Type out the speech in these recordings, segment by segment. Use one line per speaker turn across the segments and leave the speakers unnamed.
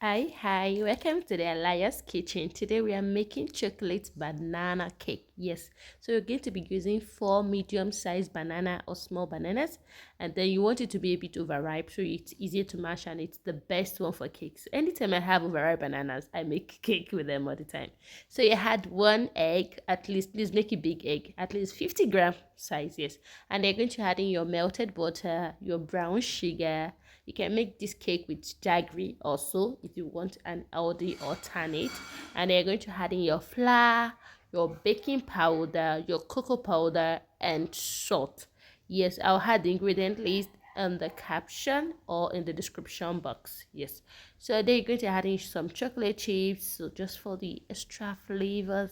Hi, welcome to the Elias kitchen. Today we are making chocolate banana cake. Yes, so you're going to be using four medium-sized banana or small bananas, and then you want it to be a bit overripe so it's easier to mash and it's the best one for cakes. Anytime I have overripe bananas, I make cake with them all the time. So you had one egg, at least, please make a big egg, at least 50-gram size, yes. And you're going to add in your melted butter, your brown sugar. You can make this cake with jaggery also if you want an healthy alternate. And then you're going to add in your flour, your baking powder, your cocoa powder, and salt. Yes, I'll add the ingredient list in the caption or in the description box. Yes. So then you're going to add in some chocolate chips, so just for the extra flavors.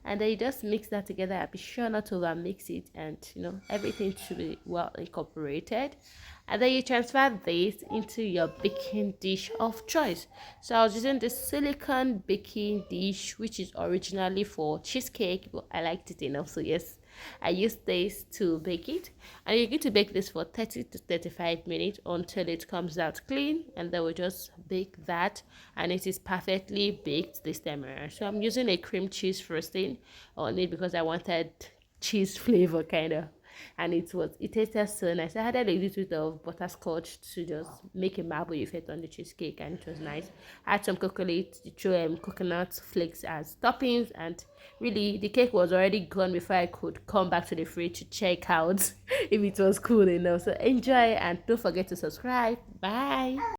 And then you just mix that together. Be sure not to over mix it, and everything should be well incorporated. And then you transfer this into your baking dish of choice. So I was using this silicone baking dish, which is originally for cheesecake, but I liked it enough, so yes, I used this to bake it. And you're going to bake this for 30 to 35 minutes until it comes out clean, and then we just bake that, and it is perfectly baked this time around. So I'm using a cream cheese frosting on it because I wanted cheese flavor kind of, and it tasted so nice. I added a little bit of butterscotch to just make a marble effect on the cheesecake, and it was nice. I had some coconut flakes as toppings, and really the cake was already gone before I could come back to the fridge to check out if it was cool enough. So enjoy, and don't forget to subscribe. Bye.